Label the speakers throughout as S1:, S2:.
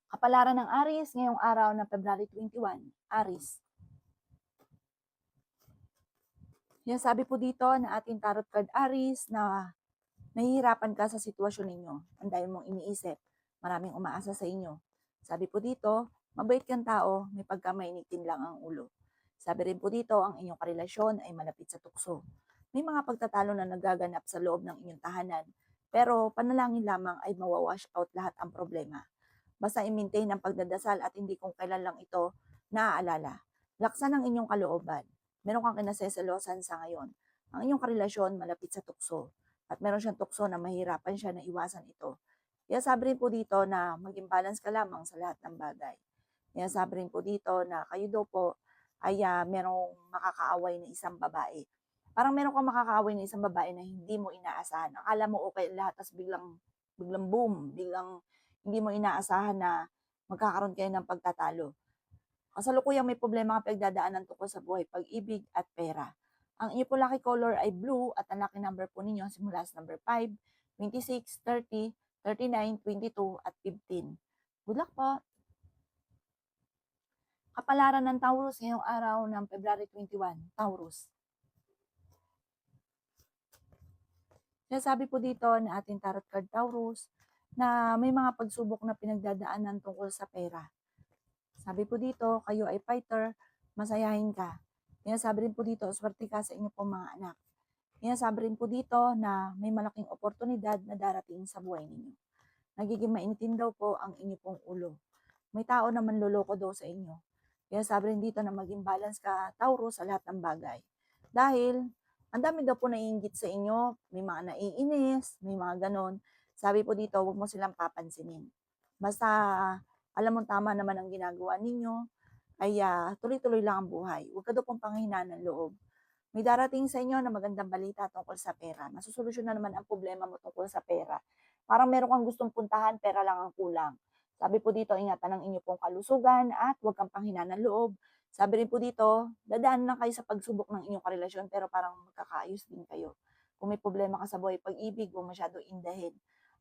S1: Kapalaran ng Aries ngayong araw ng February 21, Aries. Yan sabi po dito na ating tarot card Aries na nahihirapan ka sa sitwasyon ninyo. Ang dami mong iniisip. Maraming umaasa sa inyo. Sabi po dito, mabait kang tao, may pagkamainitin lang ang ulo. Sabi rin po dito, ang inyong karelasyon ay malapit sa tukso. May mga pagtatalo na nagaganap sa loob ng inyong tahanan, pero panalangin lamang ay mawawash out lahat ang problema. Basta i-maintain ang pagdadasal at hindi kung kailan lang ito naaalala. Laksan ang inyong kalooban. Meron kang kinaseselosan sa ngayon. Ang inyong karelasyon malapit sa tukso. At meron siyang tukso na mahirapan siya na iwasan ito. Kaya sabi rin po dito na maging balance ka lamang sa lahat ng bagay. Kaya sabi rin po dito na kayo daw po ay merong makakaaway na isang babae. Parang meron kang makakaaway na isang babae na hindi mo inaasahan. Akala mo okay lahat, tapos biglang boom, biglang hindi mo inaasahan na magkakaroon kayo ng pagtatalo. Kasalukuyang may problema kang pinagdadaanan tungkol sa buhay, pag-ibig at pera. Ang inyo po lucky color ay blue at ang lucky number po ninyo simula sa number 5, 26, 30, 39, 22 at 15. Good luck po! Kapalaran ng Taurus ngayong araw ng February 21, Taurus. Sinasabi po dito na ating tarot card Taurus na may mga pagsubok na pinagdadaanan tungkol sa pera. Sabi po dito, kayo ay fighter, masayahin ka. Sabi rin po dito, swerte ka sa inyo pong mga anak. Sabi rin po dito na may malaking oportunidad na darating sa buhay ninyo. Nagiging mainitin daw po ang inyo pong ulo. May tao na manloloko daw sa inyo. Kaya sabi rin dito na maging balance ka, Taurus, sa lahat ng bagay. Dahil, ang dami daw po naiinggit sa inyo, may mga naiinis, may mga ganon. Sabi po dito, huwag mo silang papansinin. Basta, alam mo tama naman ang ginagawa ninyo, ay tuloy-tuloy lang ang buhay. Huwag ka daw pong panghihinaan ng loob. May darating sa inyo na magandang balita tungkol sa pera. Masusolusyon na naman ang problema mo tungkol sa pera. Parang meron kang gustong puntahan, pera lang ang kulang. Sabi po dito, ingatan ang inyo pong kalusugan at huwag kang panghinaan ng loob. Sabi rin po dito, dadaan lang kayo sa pagsubok ng inyong karelasyon pero parang magkakaayos din kayo. Kung may problema ka sa buhay pag-ibig, huwag masyado indahin.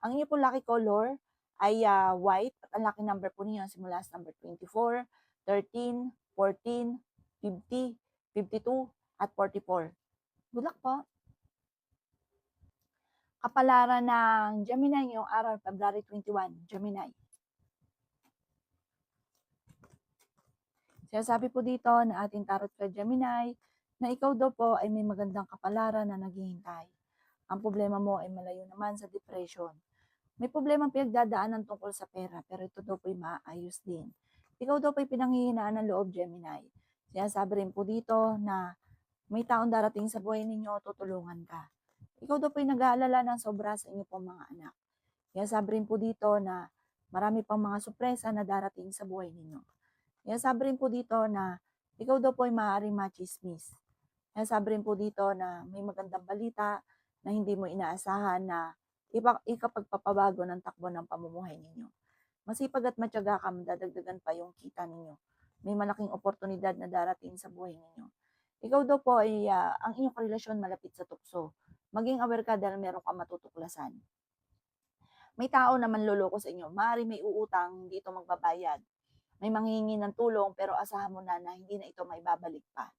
S1: Ang inyo pong lucky color ay white at ang lucky number po niyo simula sa number 24, 13, 14, 50, 52, at 44. Good luck po! Kapalaran ng Gemini ngayong araw, February 21, Gemini. Sinasabi po dito na ating tarot card Gemini na ikaw daw po ay may magandang kapalaran na naghihintay. Ang problema mo ay malayo naman sa depression. May problemang pinagdadaanan tungkol sa pera pero ito daw po ay maayos din. Ikaw daw po ay pinanghihinaan ng loob, Gemini. Sinasabi rin po dito na may taong darating sa buhay ninyo, tutulungan ka. Ikaw daw po ay nag-aalala ng sobra sa inyo pong mga anak. Kaya sabi rin po dito na marami pang mga sorpresa na darating sa buhay ninyo. Kaya sabi rin po dito na ikaw daw po ay maaaring machismis. Kaya sabi rin po dito na may magandang balita na hindi mo inaasahan na ikapagpapabago ng takbo ng pamumuhay ninyo. Masipag at matyaga ka, madadagdagan pa yung kita ninyo. May malaking oportunidad na darating sa buhay ninyo. Ikaw daw po ay ang inyong karelasyon malapit sa tukso. Maging aware ka dahil meron kang matutuklasan. May tao na manloloko sa inyo. Maaari may uutang, hindi ito magbabayad. May manghihingi ng tulong pero asahan mo na hindi na ito maibabalik pa.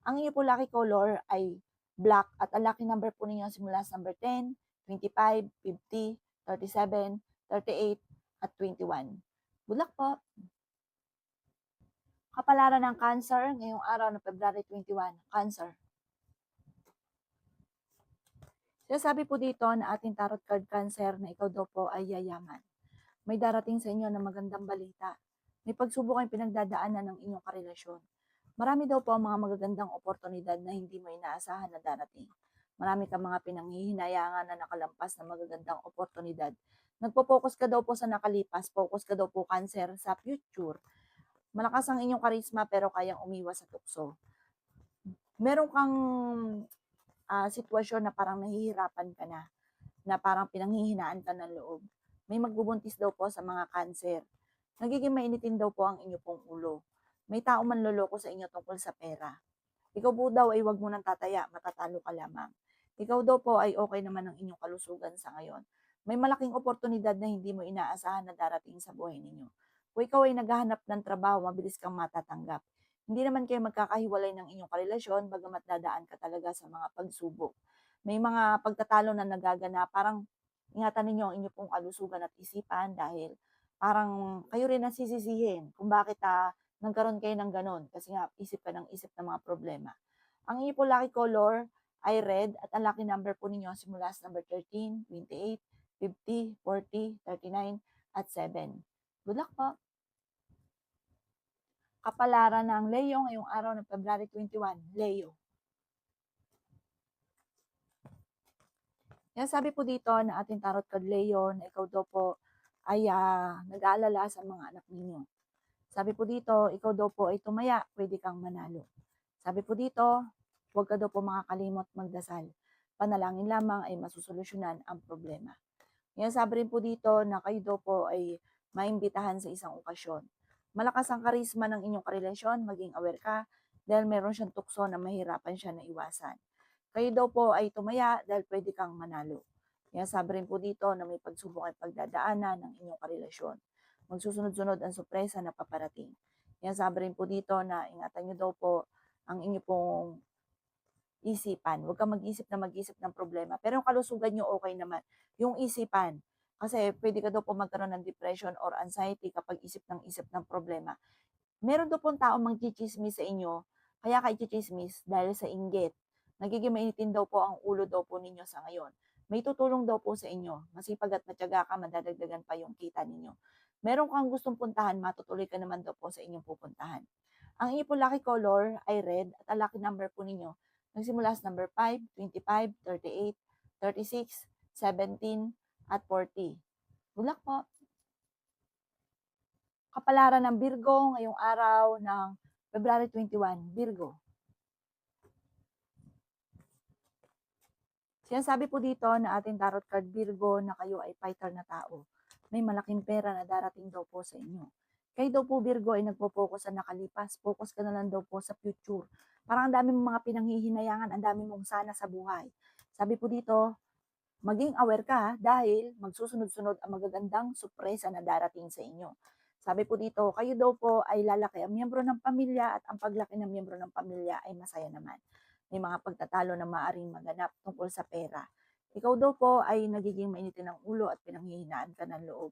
S1: Ang inyo po lucky color ay black at ang lucky number po ninyo simula sa number 10, 25, 50, 37, 38, at 21. Good luck po! Kapalaran ng Cancer ngayong araw ng February 21, Cancer. Sinasabi po dito na ating tarot card Cancer na ikaw daw po ay yayaman. May darating sa inyo na magandang balita. May pagsubok ang pinagdadaanan ng inyong karelasyon. Marami daw po ang mga magagandang oportunidad na hindi mo inaasahan na darating. Marami kang mga pinanghihinayangan na nakalampas na magagandang oportunidad. Nagpo-focus ka daw po sa nakalipas, focus ka daw po Cancer sa future. Malakas ang inyong karisma pero kayang umiwas sa tukso. Meron kang sitwasyon na parang nahihirapan ka na parang pinanghihinaan ka ng loob. May magbubuntis daw po sa mga Cancer. Nagiging mainitin daw po ang inyo pong ulo. May tao manloloko sa inyo tungkol sa pera. Ikaw po daw ay huwag mo nang tataya, matatalo ka lamang. Ikaw daw po ay okay naman ang inyong kalusugan sa ngayon. May malaking oportunidad na hindi mo inaasahan na darating sa buhay ninyo. Kung ikaw ay naghahanap ng trabaho, mabilis kang matatanggap. Hindi naman kayo magkakahiwalay ng inyong karelasyon, bagamat dadaan ka talaga sa mga pagsubok. May mga pagtatalo na nagaganap, parang ingatan ninyo ang inyong pong kalusugan at isipan dahil parang kayo rin ang sisisihin kung bakit nagkaroon kayo ng ganon. Kasi nga, isip ng mga problema. Ang inyong po lucky color ay red at ang lucky number po ninyo simula sa number 13, 28, 50, 40, 39, at 7. Good luck po! Kapalaran ng Leo ngayong araw ng February 21, Leo. Yan sabi po dito na ating tarot card Leo na ikaw daw po ay nag-aalala sa mga anak ninyo. Sabi po dito, ikaw daw po ay tumaya, pwede kang manalo. Sabi po dito, huwag ka daw po makakalimot magdasal. Panalangin lamang ay masusolusyonan ang problema. Yan sabi rin po dito na kayo daw po ay maimbitahan sa isang okasyon. Malakas ang karisma ng inyong karelasyon, maging aware ka dahil meron siyang tukso na mahirapan siya na iwasan. Kayo daw po ay tumaya dahil pwede kang manalo. Yan sabi rin po dito na may pagsubok at pagdadaanan ng inyong karelasyon. Magsusunod-sunod ang sorpresa na paparating. Yan sabi rin po dito na ingatan nyo daw po ang inyong pong isipan. Huwag kang mag-isip ng problema. Pero yung kalusugan nyo okay naman. Yung isipan, kasi pwede ka daw po magkaroon ng depression or anxiety kapag isip ng problema. Meron daw pong taong mangchichismis sa inyo, kaya ka chichismis dahil sa inggit. Nagiging mainitin daw po ang ulo daw po ninyo sa ngayon. May tutulong daw po sa inyo. Masipag at matyaga ka, madadagdagan pa yung kita ninyo. Meron kang gustong puntahan, matutuloy ka naman daw po sa inyong pupuntahan. Ang inyong po lucky color ay red at ang lucky number po ninyo nagsimula sa number 5, 25, 38, 36, 17, at 40. Good luck po! Kapalaran ng Virgo ngayong araw ng February 21, Virgo. Sinasabi po dito na ating tarot card Virgo na kayo ay fighter na tao. May malaking pera na darating daw po sa inyo. Kayo daw po Virgo ay nagpo-focus sa nakalipas. Focus ka na lang daw po sa future. Parang ang dami mong mga pinanghihinayangan, ang dami mong sana sa buhay. Sabi po dito, maging aware ka dahil magsusunod-sunod ang magagandang sorpresa na darating sa inyo. Sabi po dito, kayo daw po ay lalaki ang miyembro ng pamilya at ang paglaki ng miyembro ng pamilya ay masaya naman. May mga pagtatalo na maaaring maganap tungkol sa pera. Ikaw daw po ay nagiging mainitin ng ulo at pinanghihinaan ka ng loob.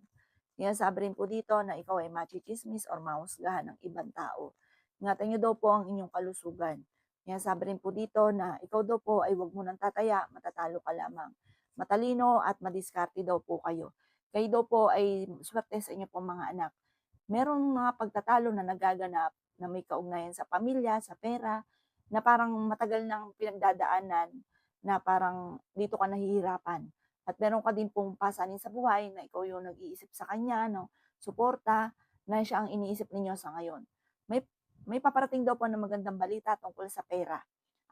S1: Kaya sabi rin po dito na ikaw ay machichismis or mahusgahan ng ibang tao. Ingatan niyo daw po ang inyong kalusugan. Kaya sabi rin po dito na ikaw daw po ay huwag mo nang tataya, matatalo ka lamang. Matalino at madiskarte daw po kayo. Kayo daw po ay swerte sa inyo pong mga anak. Merong mga pagtatalo na nagaganap na may kaugnayan sa pamilya, sa pera, na parang matagal nang pinagdadaanan na parang dito ka nahihirapan. At meron ka din pong pasanin sa buhay na ikaw yung nag-iisip sa kanya, no? Suporta, na siya ang iniisip ninyo sa ngayon. May paparating daw po ng magandang balita tungkol sa pera.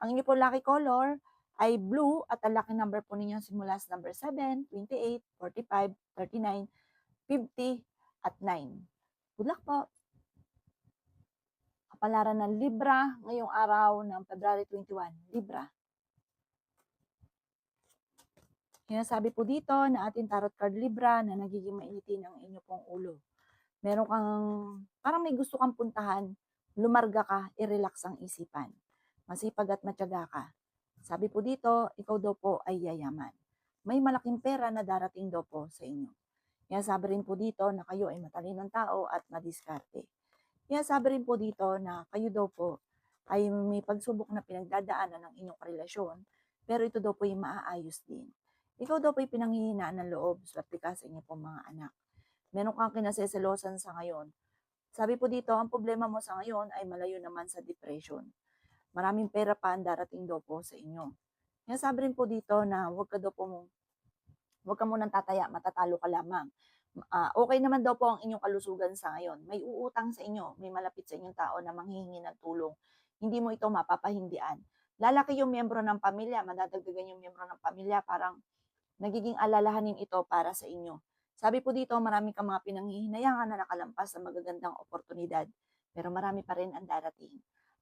S1: Ang inyo po lucky color ay blue at ang lucky number po ninyo simula sa number 7, 28, 45, 39, 50, at 9. Good luck po! Kapalaran ng Libra ngayong araw ng February 21, Libra. Sinasabi po dito na ating tarot card Libra na nagiging mainitin ang inyo pong ulo. Meron kang, parang may gusto kang puntahan, lumarga ka, i-relax ang isipan. Masipag at matyaga ka. Sabi po dito, ikaw daw po ay yayaman. May malaking pera na darating daw po sa inyo. Kaya sabi rin po dito na kayo ay matalinong tao at madiskarte. Kaya sabi rin po dito na kayo daw po ay may pagsubok na pinagdadaanan ng inyong relasyon, pero ito daw po ay maaayos din. Ikaw daw po ay pinanghihinaan ng loob, swerte ka sa inyo pong mga anak. Meron kang kinaseselosan sa ngayon. Sabi po dito, ang problema mo sa ngayon ay malayo naman sa depression. Maraming pera pa ang darating daw po sa inyo. Kaya sabi rin po dito na huwag ka munang tataya, matatalo ka lamang. Okay naman daw po ang inyong kalusugan sa ngayon. May uutang sa inyo, may malapit sa inyong tao na manghihingi ng tulong. Hindi mo ito mapapahindian. Lalaki yung miyembro ng pamilya, madadagdagan yung miyembro ng pamilya, parang nagiging alalahanin ito para sa inyo. Sabi po dito, marami kang mga pinanghihinayangan na nakalampas sa magagandang oportunidad, pero marami pa rin ang darating.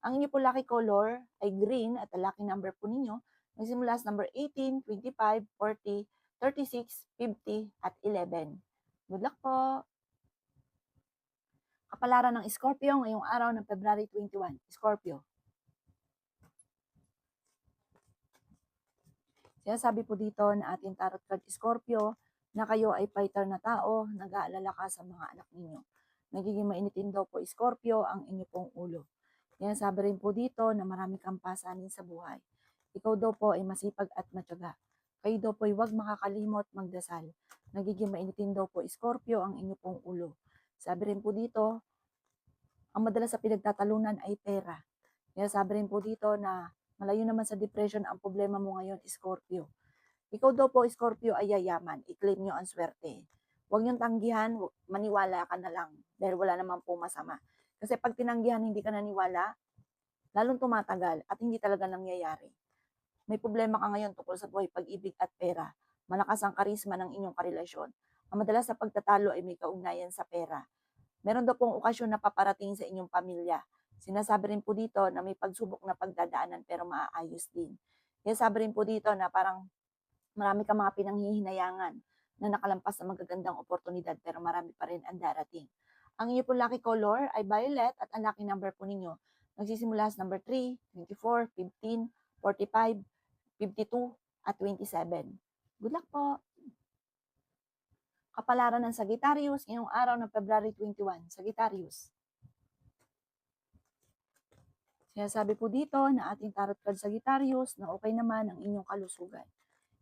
S1: Ang inyo po lucky color ay green at ang lucky number po ninyo nagsimula sa number 18, 25, 40, 36, 50, at 11. Good luck po! Kapalaran ng Scorpio ngayong araw ng February 21. Scorpio. Sinasabi po dito na ating tarot card Scorpio na kayo ay fighter na tao, nag-aalala ka sa mga anak ninyo. Nagiging mainitin daw po Scorpio ang inyo pong ulo. Sinasabi rin po dito na marami kang pasanin sa buhay. Ikaw daw po ay masipag at matyaga. Kayo daw po ay huwag makakalimot magdasal. Nagiging mainitin daw po Scorpio ang inyo pong ulo. Sabi rin po dito, ang madalas sa pinagtatalunan ay pera. Sabi rin po dito na malayo naman sa depression ang problema mo ngayon, Scorpio. Ikaw daw po, Scorpio, ay yayaman. I-claim nyo ang swerte. Huwag niyong tanggihan, maniwala ka na lang. Dahil wala naman po masama. Kasi pag tinanggihan, hindi ka naniwala, lalong tumatagal at hindi talaga nangyayari. May problema ka ngayon tungkol sa buhay, pag-ibig at pera. Malakas ang karisma ng inyong karelasyon. Ang madalas sa pagtatalo ay may kaugnayan sa pera. Meron daw pong okasyon na paparating sa inyong pamilya. Sinasabi rin po dito na may pagsubok na pagdadaanan pero maaayos din. Sinasabi rin po dito na parang marami kang mga pinanghihinayangan na nakalampas sa magagandang oportunidad pero marami pa rin ang darating. Ang inyo po lucky color ay violet at ang lucky number po ninyo nagsisimula sa number 3, 24, 15, 45, 52, at 27. Good luck po! Kapalaran ng Sagittarius ngayong araw ng February 21. Sagittarius. Sinasabi po dito na ating tarot card Sagittarius na okay naman ang inyong kalusugan.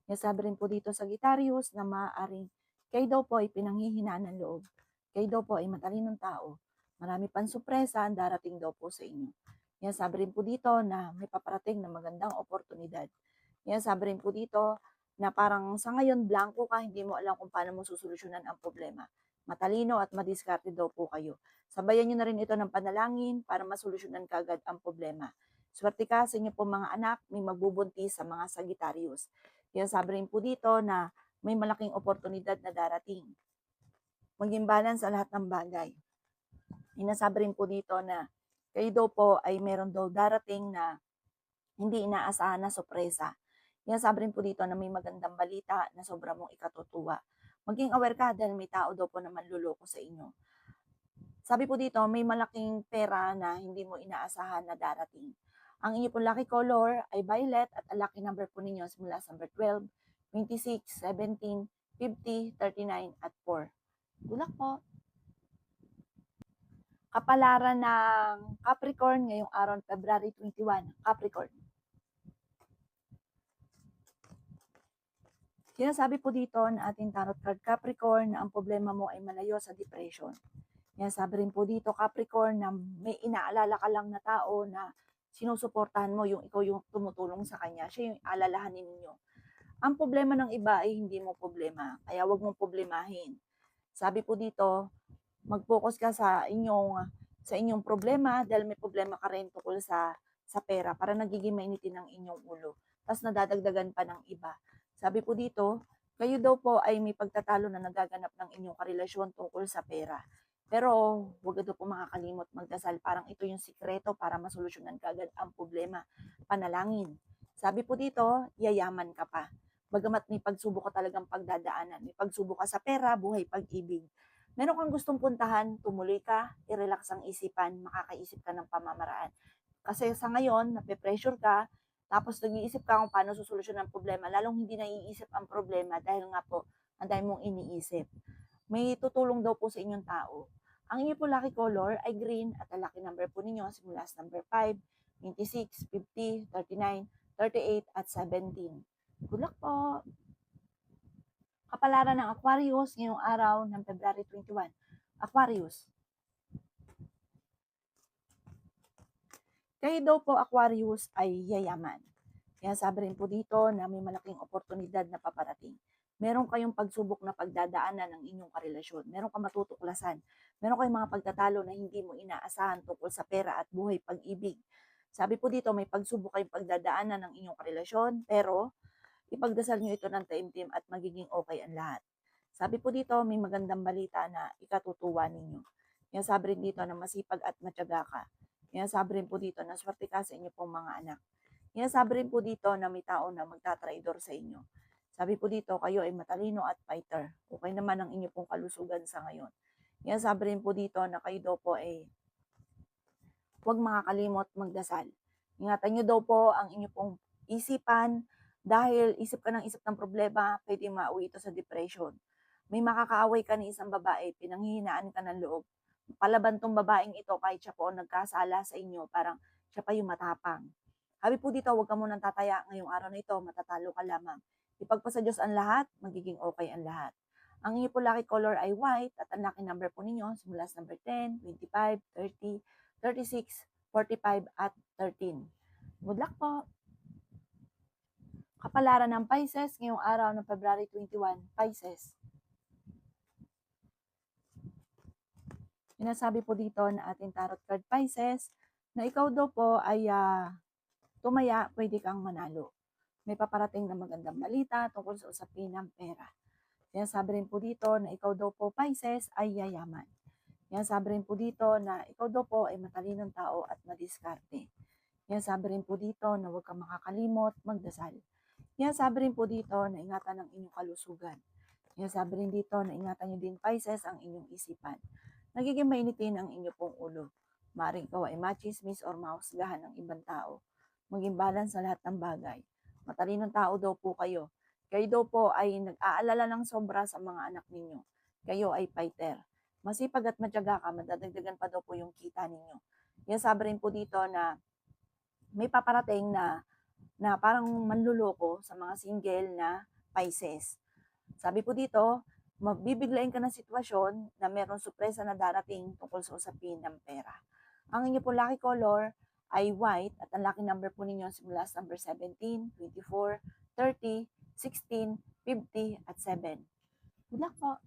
S1: Sinasabi rin po dito Sagittarius na maaaring kayo daw po ay pinanghihinaan ng loob. Kayo daw po ay matalinong tao. Marami pang sorpresa ang darating daw po sa inyo. Sinasabi rin po dito na may paparating na magandang oportunidad. Sinasabi rin po dito na parang sa ngayon blanco ka, hindi mo alam kung paano mo susolusyonan ang problema. Matalino at madiskarte daw po kayo. Sabayan nyo na rin ito ng panalangin para masolusyonan kagad ang problema. Swerte ka sa inyo po mga anak, may magbubuntis sa mga Sagittarius. Sabi rin po dito na may malaking oportunidad na darating. Maging balance sa lahat ng bagay. Sinasabi rin po dito na kayo daw po ay meron daw darating na hindi inaasahan na sorpresa. Sabi rin po dito na may magandang balita na sobra mong ikatutuwa. Maging aware ka dahil may tao daw po na manluloko sa inyo. Sabi po dito, may malaking pera na hindi mo inaasahan na darating. Ang inyo po lucky color ay violet at ang lucky number po ninyo simula sa number 12, 26, 17, 50, 39, at 4. Good luck po! Kapalaran ng Capricorn ngayong araw February 21. Capricorn. Sinasabi po dito na ating tarot card Capricorn na ang problema mo ay malayo sa depression. Sabi rin po dito Capricorn na may inaalala ka lang na tao na sinusuportahan mo, yung ikaw yung tumutulong sa kanya, siya yung alalahanin ninyo. Ang problema ng iba ay hindi mo problema, kaya wag mong problemahin. Sabi po dito, mag-focus ka sa inyong problema dahil may problema ka rin tungkol sa pera para nagiging mainitin ang inyong ulo. Tapos nadadagdagan pa ng iba. Sabi po dito, kayo daw po ay may pagtatalo na nagaganap ng inyong karelasyon tungkol sa pera. Pero huwag daw po makakalimot magdasal. Parang ito yung sikreto para masolusyonan kagad ang problema. Panalangin. Sabi po dito, yayaman ka pa. Bagamat may pagsubok ka talagang pagdadaanan. May pagsubok ka sa pera, buhay, pag-ibig. Meron kang gustong puntahan, tumuloy ka, i-relax ang isipan, makakaisip ka ng pamamaraan. Kasi sa ngayon, nape-pressure ka, tapos nag-iisip ka kung paano susolusyonan ang problema, lalong hindi naiisip ang problema dahil nga po, ang dahil mong iniisip. May tutulong daw po sa inyong tao. Ang inyo po lucky color ay green at ang lucky number po ninyo simula sa number 5, 26, 50, 39, 38, at 17. Good luck po! Kapalaran ng Aquarius ngayong araw ng February 21. Aquarius. Kayo daw po Aquarius ay yayaman. Sabi rin po dito na may malaking oportunidad na paparating. Meron kayong pagsubok na pagdadaanan ng inyong karelasyon. Meron kang matutuklasan. Meron kayong mga pagtatalo na hindi mo inaasahan tungkol sa pera at buhay pag-ibig. Sabi po dito may pagsubok kayong pagdadaanan ng inyong karelasyon pero ipagdasal nyo ito ng taimtim at magiging okay ang lahat. Sabi po dito may magandang balita na ikatutuwa ninyo. Sabi rin dito na masipag at matyaga ka. Sabi rin po dito na swerte ka sa inyo pong mga anak. Sabi rin po dito na may tao na magtatraidor sa inyo. Sabi po dito, kayo ay matalino at fighter. Okay naman ang inyo pong kalusugan sa ngayon. Yan, sabi rin po dito na kayo daw po ay huwag makakalimot magdasal. Ingatan nyo daw po ang inyo pong isipan dahil isip ka ng isip ng problema, pwede mauwi ito sa depression. May makakaaway ka ni isang babae, pinanghihinaan ka ng loob. Palaban tong babaeng ito kahit siya po ang nagkasala sa inyo, parang siya pa yung matapang. Sabi po dito, huwag ka munang tataya ngayong araw na ito, matatalo ka lamang. Ipagpasa Diyos ang lahat, magiging okay ang lahat. Ang inyo po lucky color ay white at ang lucky number po ninyo simula sa number 10, 25, 30, 36, 45 at 13. Good luck po! Kapalaran ng Pisces ngayong araw ng February 21, Pisces. Sinasabi po dito na ating tarot card Pisces na ikaw daw po ay tumaya, pwede kang manalo. May paparating na magandang balita tungkol sa usapin ng pera. Sinasabi rin po dito na ikaw daw po Pisces ay yayaman. Yan, sabi rin po dito na ikaw daw po ay matalinong tao at madiskarte. Yan, sabi rin po dito na huwag kang makakalimot magdasal. Yan, sabi rin po dito na ingatan ang inyong kalusugan. Yan, sabi rin dito na ingatan nyo din Pisces ang inyong isipan. Nagiging mainitin ang inyong pong ulo. Maring ikaw ay machismis or mahusgahan ng ibang tao. Maging balance sa lahat ng bagay. Matalinong tao daw po kayo. Kayo daw po ay nag-aalala ng sobra sa mga anak ninyo. Kayo ay fighter. Masipag at matyaga ka, madadagdagan pa daw po yung kita ninyo. Yan, sabi rin po dito na may paparating na parang manluloko sa mga single na Pisces. Sabi po dito, mabibiglain ka ng sitwasyon na merong sorpresa na darating tungkol sa usapin ng pera. Ang inyo po lucky color ay white at ang lucky number po ninyo simula sa number 17, 24, 30, 16, 50 at 7. Good luck po!